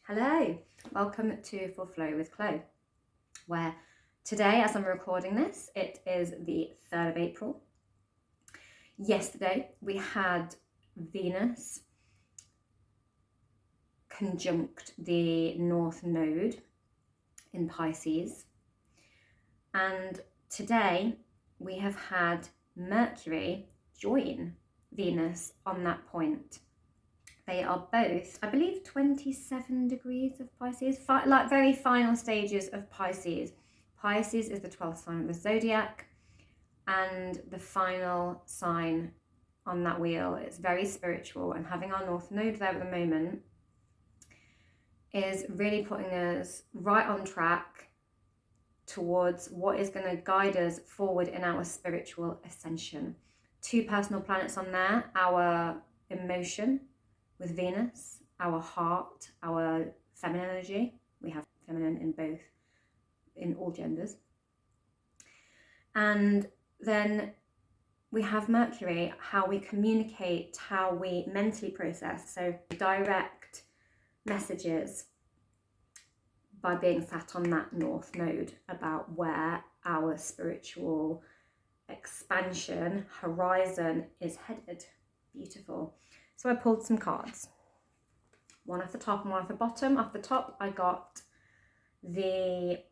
Hello, welcome to Full Flow with Chloe, where today, as I'm recording this, it is the 3rd of April. Yesterday, we had Venus conjunct the North Node in Pisces, and today we have had Mercury join Venus on that point. They are both, I believe, 27 degrees of Pisces, like very final stages of Pisces. Pisces is the 12th sign of the zodiac, and the final sign on that wheel is very spiritual, and having our North Node there at the moment is really putting us right on track towards what is going to guide us forward in our spiritual ascension. 2 personal planets on there, our emotion with Venus, our heart, our feminine energy. We have feminine in both, in all genders. And then we have Mercury, how we communicate, how we mentally process. So direct messages by being sat on that North Node about where our spiritual expansion horizon is headed. Beautiful. So I pulled some cards, one off the top and one off the bottom. Off the top, I got the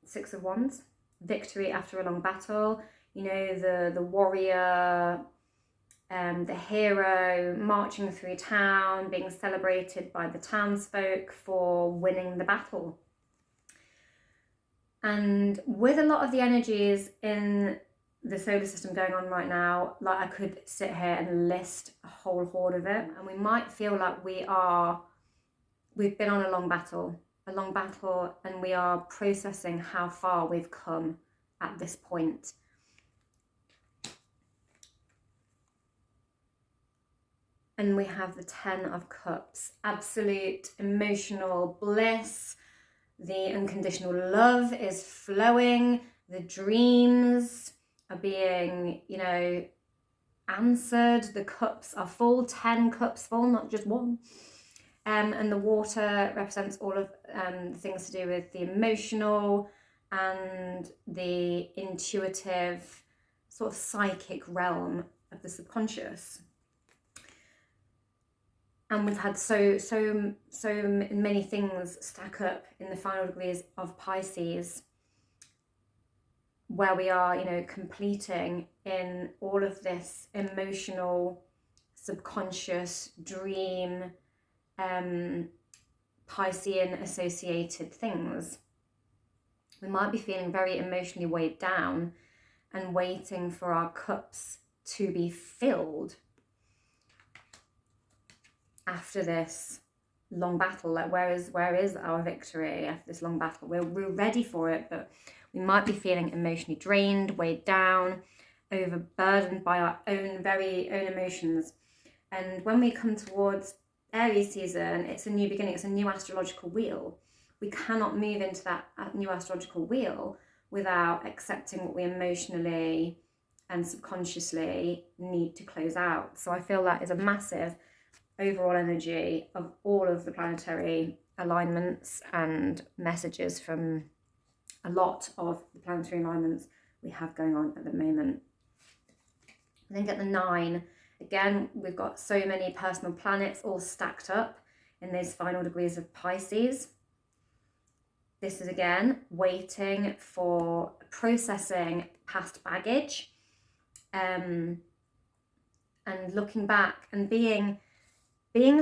6 of Wands, victory after a long battle. You know, the warrior, the hero marching through town, being celebrated by the townsfolk for winning the battle. And with a lot of the energies in the solar system going on right now, like I could sit here and list a whole horde of it, and we might feel like we've been on a long battle, and we are processing how far we've come at this point. And we have the 10 of Cups, absolute emotional bliss. The unconditional love is flowing. The dreams are being, answered. The cups are full, 10 cups full, not just one. And the water represents all of things to do with the emotional and the intuitive, sort of psychic realm of the subconscious. And we've had so many things stack up in the final degrees of Pisces, where we are, completing in all of this emotional, subconscious, dream, Piscean associated things. We might be feeling very emotionally weighed down and waiting for our cups to be filled after this long battle. Like, where is our victory after this long battle? We're ready for it, but we might be feeling emotionally drained, weighed down, overburdened by our very own emotions. And when we come towards Aries season, it's a new beginning, it's a new astrological wheel. We cannot move into that new astrological wheel without accepting what we emotionally and subconsciously need to close out. So I feel that is a massive overall energy of all of the planetary alignments and messages from a lot of the planetary alignments we have going on at the moment. I think at the 9, again, we've got so many personal planets all stacked up in those final degrees of Pisces. This is again waiting for processing past baggage, and looking back and being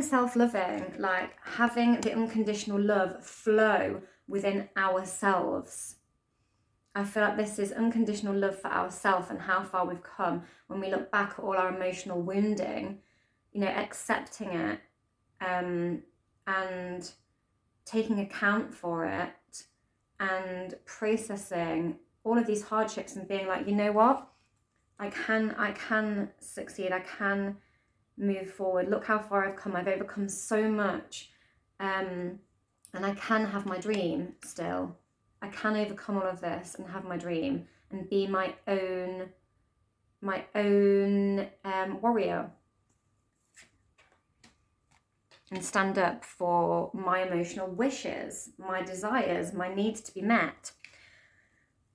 self-loving, like having the unconditional love flow within ourselves. I feel like this is unconditional love for ourselves and how far we've come when we look back at all our emotional wounding, accepting it, and taking account for it and processing all of these hardships and being like, you know what, I can succeed, I can move forward. Look how far I've come. I've overcome so much, and I can have my dream still. I can overcome all of this and have my dream and be my own warrior. and stand up for my emotional wishes, my desires, my needs to be met.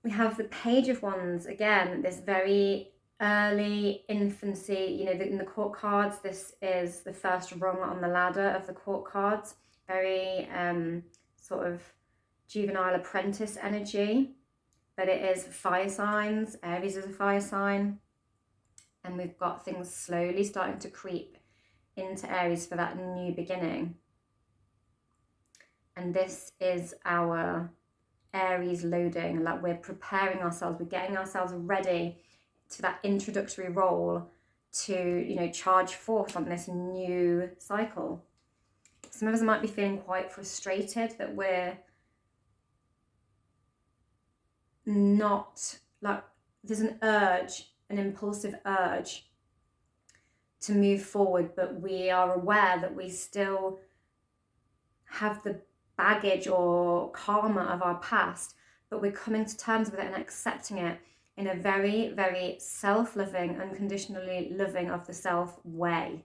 We have the Page of Wands, again, this very early infancy, you know, in the court cards, this is the first rung on the ladder of the court cards, very sort of juvenile apprentice energy, but it is fire signs. Aries is a fire sign, and we've got things slowly starting to creep into Aries for that new beginning. And this is our Aries loading, like we're preparing ourselves, we're getting ourselves ready to that introductory role to, you know, charge forth on this new cycle. Some of us might be feeling quite frustrated that we're not, like, there's an urge, an impulsive urge to move forward, but we are aware that we still have the baggage or karma of our past, but we're coming to terms with it and accepting it in a very, very self-loving, unconditionally loving of the self way.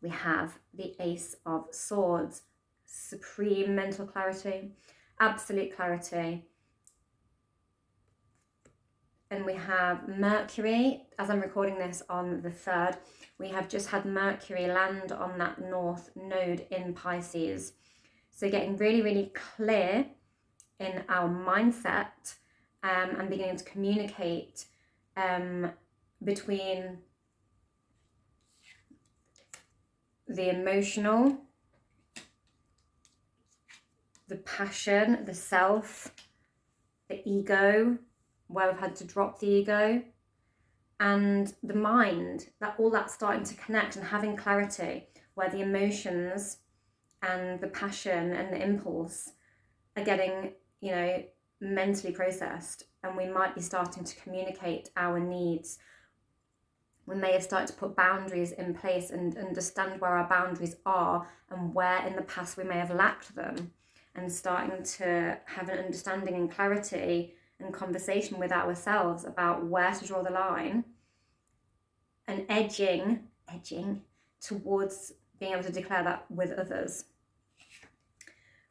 We have the Ace of Swords, supreme mental clarity, absolute clarity. And we have Mercury, as I'm recording this on the 3rd, we have just had Mercury land on that north node in Pisces. So getting really, really clear in our mindset and beginning to communicate between the emotional, the passion, the self, the ego, where we've had to drop the ego, and the mind, that all that's starting to connect and having clarity, where the emotions and the passion and the impulse are getting, you know, mentally processed, and we might be starting to communicate our needs. We may have started to put boundaries in place and understand where our boundaries are and where in the past we may have lacked them, and starting to have an understanding and clarity and conversation with ourselves about where to draw the line, and edging towards being able to declare that with others.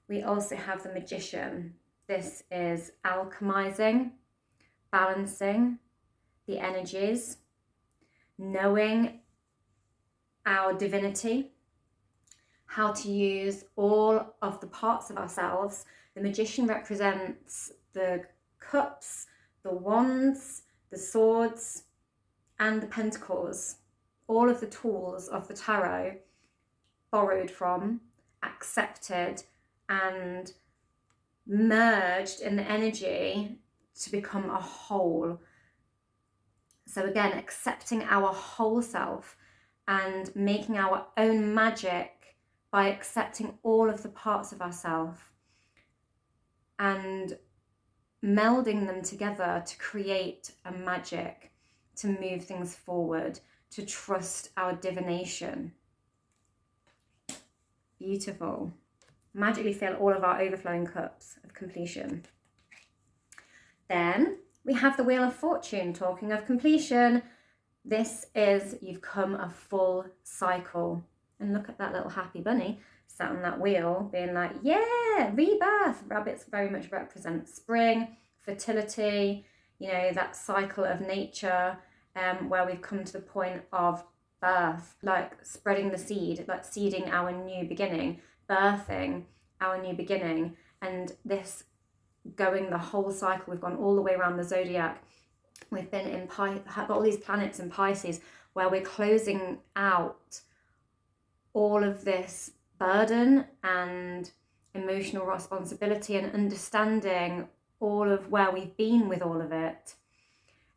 We also have the Magician. This is alchemizing, balancing the energies, knowing our divinity, how to use all of the parts of ourselves. The Magician represents the cups, the wands, the swords, and the pentacles. All of the tools of the tarot borrowed from, accepted, and merged in the energy to become a whole. So again, accepting our whole self and making our own magic by accepting all of the parts of ourselves and melding them together to create a magic, to move things forward, to trust our divination. Beautiful. Magically fill all of our overflowing cups of completion. Then we have the Wheel of Fortune. Talking of completion, this is you've come a full cycle. And look at that little happy bunny sat on that wheel being like, yeah, rebirth. Rabbits very much represent spring, fertility, you know, that cycle of nature where we've come to the point of birth, like spreading the seed, like seeding our new beginning, birthing our new beginning. And this going the whole cycle, we've gone all the way around the zodiac. We've been in got all these planets in Pisces where we're closing out all of this burden and emotional responsibility and understanding all of where we've been with all of it.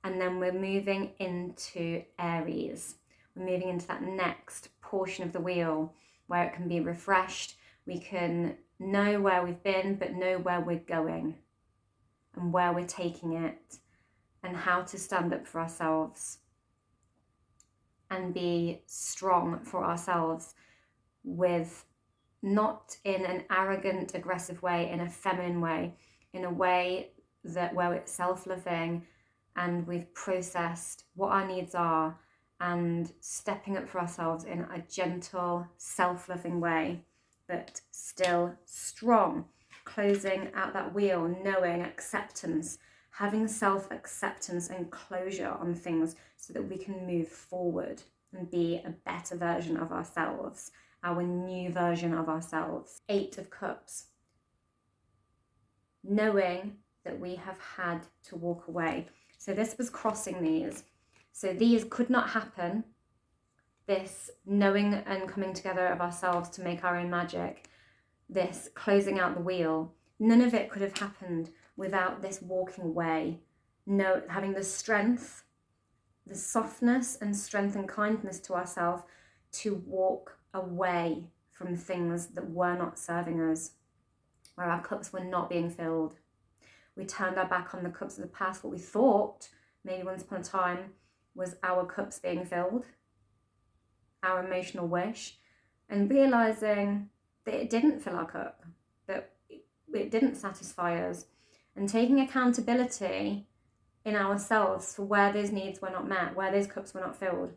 And then we're moving into Aries. We're moving into that next portion of the wheel where it can be refreshed. We can know where we've been, but know where we're going and where we're taking it, and how to stand up for ourselves and be strong for ourselves, with not in an arrogant, aggressive way, in a feminine way, in a way that where it's self-loving and we've processed what our needs are and stepping up for ourselves in a gentle, self-loving way, but still strong. Closing out that wheel, knowing acceptance, having self-acceptance and closure on things so that we can move forward and be a better version of ourselves, our new version of ourselves. 8 of Cups. Knowing that we have had to walk away. So this was crossing these. So these could not happen. This knowing and coming together of ourselves to make our own magic, this closing out the wheel, none of it could have happened without this walking away. No, having the strength, the softness and strength and kindness to ourselves to walk away from things that were not serving us, where our cups were not being filled. We turned our back on the cups of the past, what we thought maybe once upon a time was our cups being filled, our emotional wish, and realizing that it didn't fill our cup, that it didn't satisfy us, and taking accountability in ourselves for where those needs were not met, where those cups were not filled,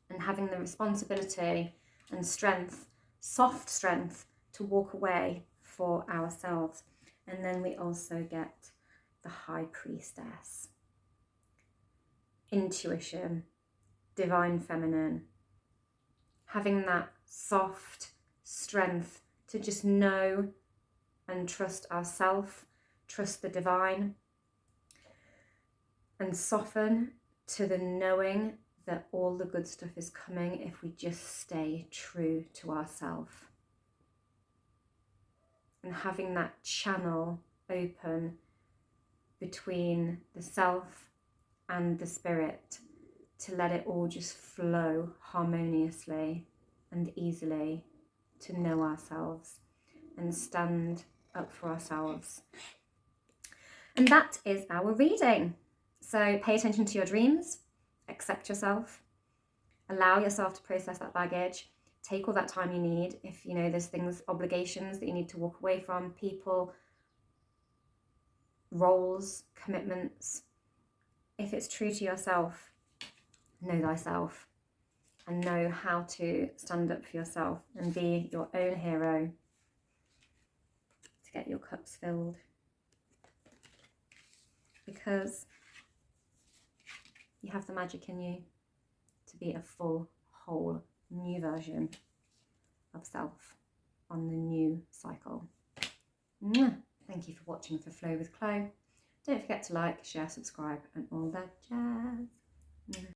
and having the responsibility and strength, soft strength, to walk away for ourselves. And then we also get the High Priestess. Intuition, divine feminine, having that soft strength to just know and trust ourselves, trust the divine, and soften to the knowing that all the good stuff is coming if we just stay true to ourselves. And having that channel open between the self and the spirit to let it all just flow harmoniously and easily, to know ourselves and stand up for ourselves. And that is our reading. So pay attention to your dreams, accept yourself, allow yourself to process that baggage, take all that time you need. If you know there's things, obligations that you need to walk away from, people, roles, commitments. If it's true to yourself, know thyself and know how to stand up for yourself and be your own hero to get your cups filled. Because you have the magic in you to be a full, whole, new version of self on the new cycle. Thank you for watching For Flow with Chloe. Don't forget to like, share, subscribe and all that jazz.